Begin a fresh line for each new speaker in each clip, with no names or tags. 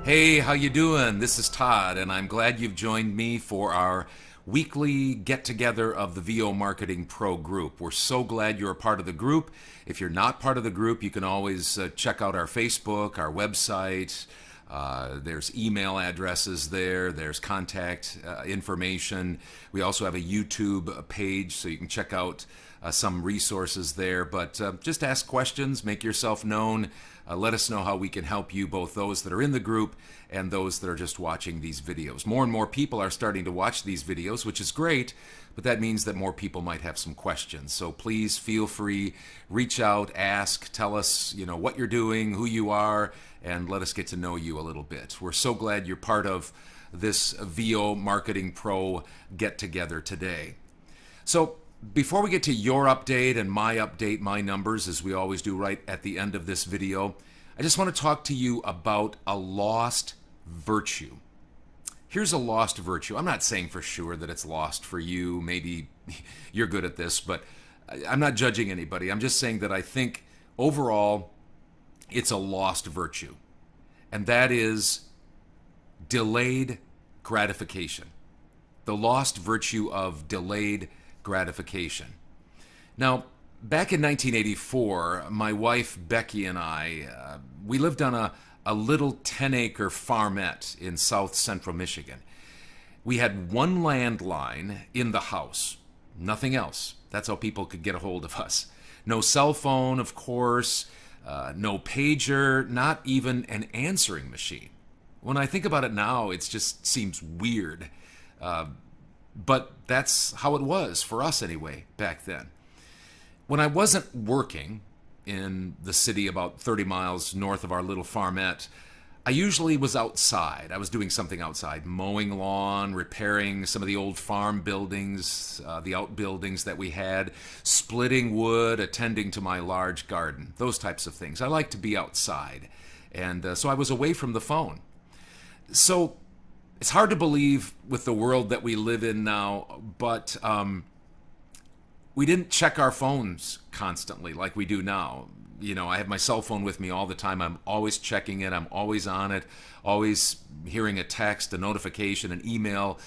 Hey, how you doing? This is Todd, and I'm glad you've joined me for our weekly get-together of the VO Marketing Pro group. We're so glad you're a part of the group. If you're not part of the group, you can always check out our Facebook, our website. There's email addresses there. There's contact information. We also have a YouTube page, so you can check out some resources there. But just ask questions, make yourself known. Let us know how we can help you, both those that are in the group and those that are just watching these videos. More and more people are starting to watch these videos, which is great, but that means that more people might have some questions. So please feel free, reach out, ask, tell us, what you're doing, who you are, and let us get to know you a little bit. We're so glad you're part of this VO Marketing Pro get-together today. So before we get to your update and my numbers, as we always do right at the end of this video, I just want to talk to you about a lost virtue. Here's a lost virtue. I'm not saying for sure that it's lost for you. Maybe you're good at this, but I'm not judging anybody. I'm just saying that I think overall it's a lost virtue, and that is delayed gratification. The lost virtue of delayed gratification. Now, back in 1984, my wife Becky and I, we lived on a little 10-acre farmette in south central Michigan. We had one landline in the house, nothing else. That's how people could get a hold of us. No cell phone, of course, no pager, not even an answering machine. When I think about it now, it just seems weird. But that's how it was for us anyway back then. When I wasn't working in the city about 30 miles north of our little farmette, I usually was outside. I was doing something outside, mowing lawn, repairing some of the old farm buildings, the outbuildings that we had, splitting wood, attending to my large garden, those types of things. I like to be outside. And so I was away from the phone. So it's hard to believe with the world that we live in now, but we didn't check our phones constantly like we do now. I have my cell phone with me all the time. I'm always checking it. I'm always on it, always hearing a text, a notification, an email,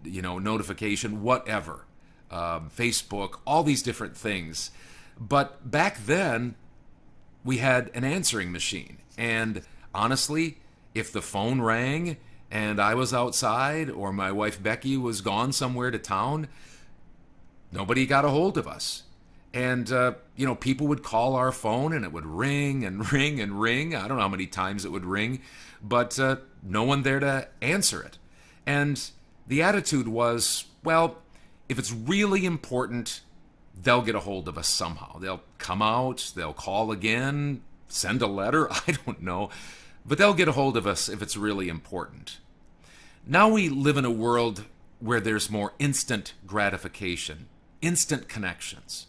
notification, whatever, Facebook, all these different things. But back then, we had an answering machine. And honestly, if the phone rang and I was outside or my wife Becky was gone somewhere to town, nobody got a hold of us. And, people would call our phone and it would ring and ring and ring. I don't know how many times it would ring, but no one there to answer it. And the attitude was, well, if it's really important, they'll get a hold of us somehow. They'll come out, they'll call again, send a letter, I don't know. But they'll get a hold of us if it's really important. Now we live in a world where there's more instant gratification, instant connections.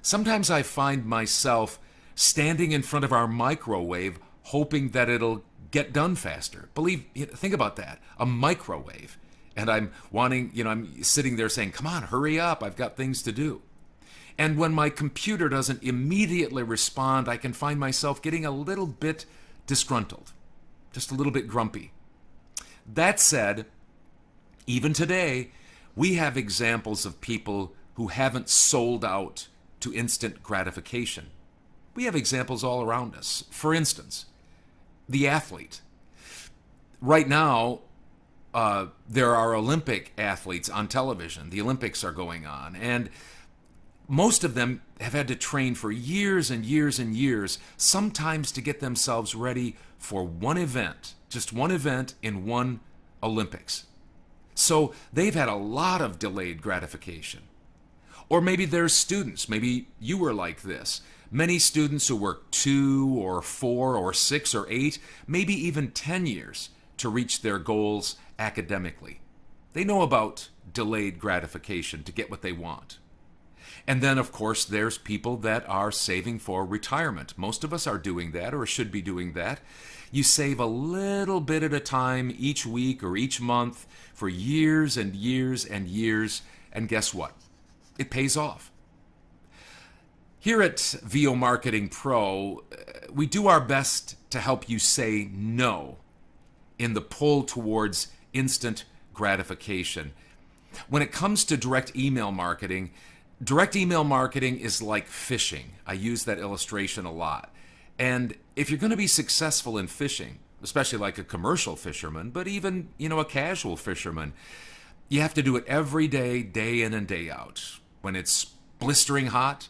Sometimes I find myself standing in front of our microwave hoping that it'll get done faster. Think about that, a microwave. And I'm sitting there saying, come on, hurry up, I've got things to do. And when my computer doesn't immediately respond, I can find myself getting a little bit disgruntled, just a little bit grumpy. That said, even today, we have examples of people who haven't sold out to instant gratification. We have examples all around us. For instance, the athlete. Right now, there are Olympic athletes on television. The Olympics are going on, and most of them have had to train for years and years and years, sometimes to get themselves ready for one event, just one event in one Olympics. So they've had a lot of delayed gratification. Or maybe there's students, maybe you were like this. Many students who work 2 or 4 or 6 or 8, maybe even 10 years to reach their goals academically. They know about delayed gratification to get what they want. And then, of course, there's people that are saving for retirement. Most of us are doing that or should be doing that. You save a little bit at a time each week or each month for years and years and years, and guess what? It pays off. Here at VO Marketing Pro, we do our best to help you say no in the pull towards instant gratification. When it comes to direct email marketing is like fishing. I use that illustration a lot. And if you're going to be successful in fishing, especially like a commercial fisherman, but even, a casual fisherman, you have to do it every day, day in and day out. When it's blistering hot,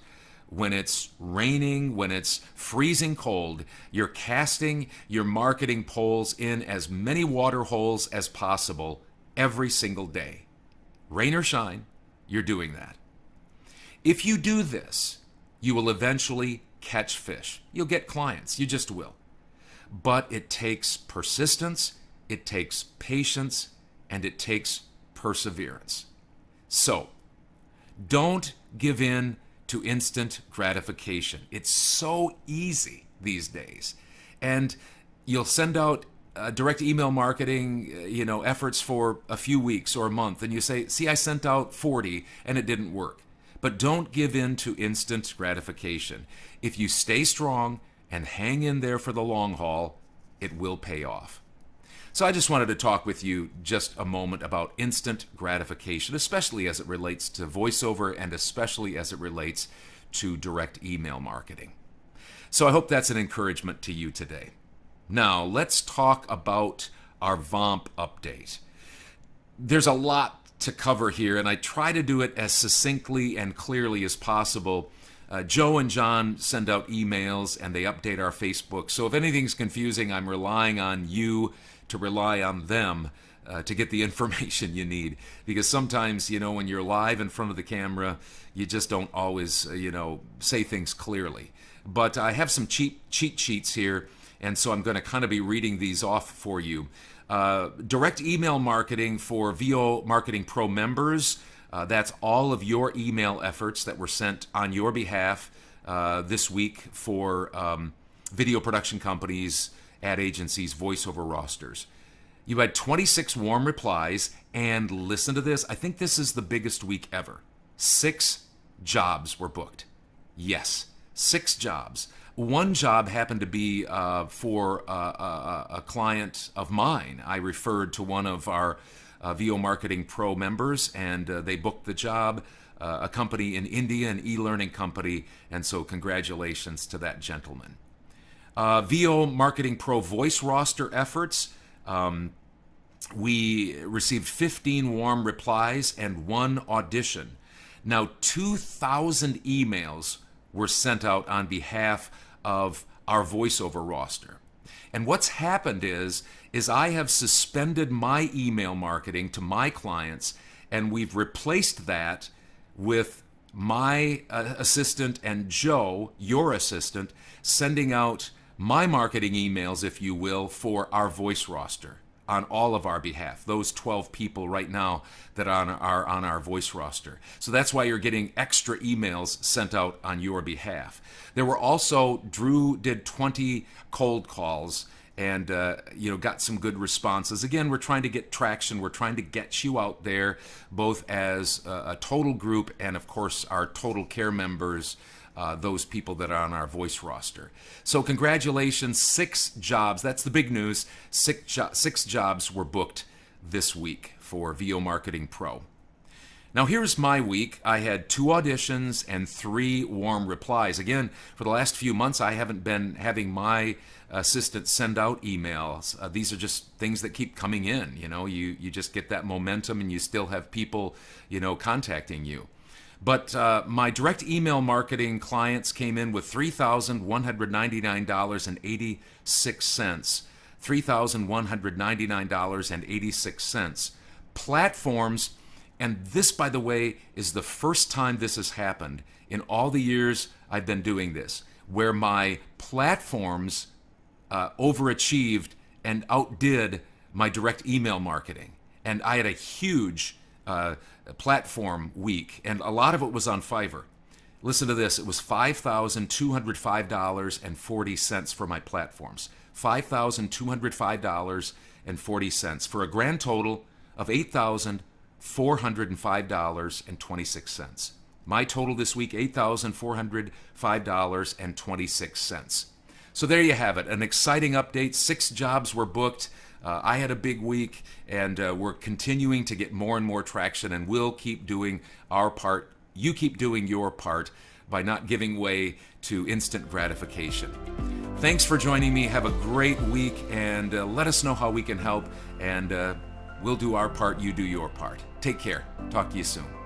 when it's raining, when it's freezing cold, you're casting your marketing poles in as many water holes as possible every single day. Rain or shine, you're doing that. If you do this, you will eventually catch fish. You'll get clients, you just will. But it takes persistence, it takes patience, and it takes perseverance. So, don't give in to instant gratification. It's so easy these days. And you'll send out direct email marketing, efforts for a few weeks or a month, and you say, see, I sent out 40 and it didn't work. But don't give in to instant gratification. If you stay strong and hang in there for the long haul, it will pay off. So I just wanted to talk with you just a moment about instant gratification, especially as it relates to voiceover and especially as it relates to direct email marketing. So I hope that's an encouragement to you today. Now, let's talk about our VOMP update. There's a lot to cover here, and I try to do it as succinctly and clearly as possible. Joe and John send out emails and they update our Facebook. So if anything's confusing, I'm relying on you to rely on them to get the information you need. Because sometimes, when you're live in front of the camera, you just don't always, say things clearly. But I have some cheat sheets here, and so I'm going to kind of be reading these off for you. Direct email marketing for VO Marketing Pro members. That's all of your email efforts that were sent on your behalf this week for video production companies, ad agencies, voiceover rosters. You had 26 warm replies, and listen to this. I think this is the biggest week ever. 6 jobs were booked. Yes, 6 jobs. One job happened to be for a client of mine. I referred to one of our VO Marketing Pro members, and they booked the job, a company in India, an e-learning company, and so congratulations to that gentleman. VO Marketing Pro voice roster efforts, we received 15 warm replies and 1 audition. Now, 2,000 emails were sent out on behalf of our voiceover roster. And what's happened is I have suspended my email marketing to my clients, and we've replaced that with my assistant and Joe, your assistant, sending out my marketing emails, if you will, for our voice roster on all of our behalf, those 12 people right now that are on our voice roster. So that's why you're getting extra emails sent out on your behalf. There were also, Drew did 20 cold calls and got some good responses. Again, we're trying to get traction. We're trying to get you out there, both as a total group and, of course, our total care members, those people that are on our voice roster. So congratulations, 6 jobs. That's the big news. 6 jobs were booked this week for VO Marketing Pro. Now here's my week. I had 2 auditions and 3 warm replies. Again, for the last few months, I haven't been having my assistant send out emails. These are just things that keep coming in. You just get that momentum, and you still have people, contacting you. But my direct email marketing clients came in with $3,199.86. $3,199.86. Platforms, and this, by the way, is the first time this has happened in all the years I've been doing this, where my platforms overachieved and outdid my direct email marketing. And I had a huge platform week, and a lot of it was on Fiverr. Listen to this. It was $5,205.40 for my platforms. $5,205.40 for a grand total of $8,405.26. My total this week, $8,405.26. So there you have it, an exciting update. 6 jobs were booked. I had a big week, and we're continuing to get more and more traction, and we'll keep doing our part. You keep doing your part by not giving way to instant gratification. Thanks for joining me. Have a great week, and let us know how we can help, and we'll do our part, you do your part. Take care. Talk to you soon.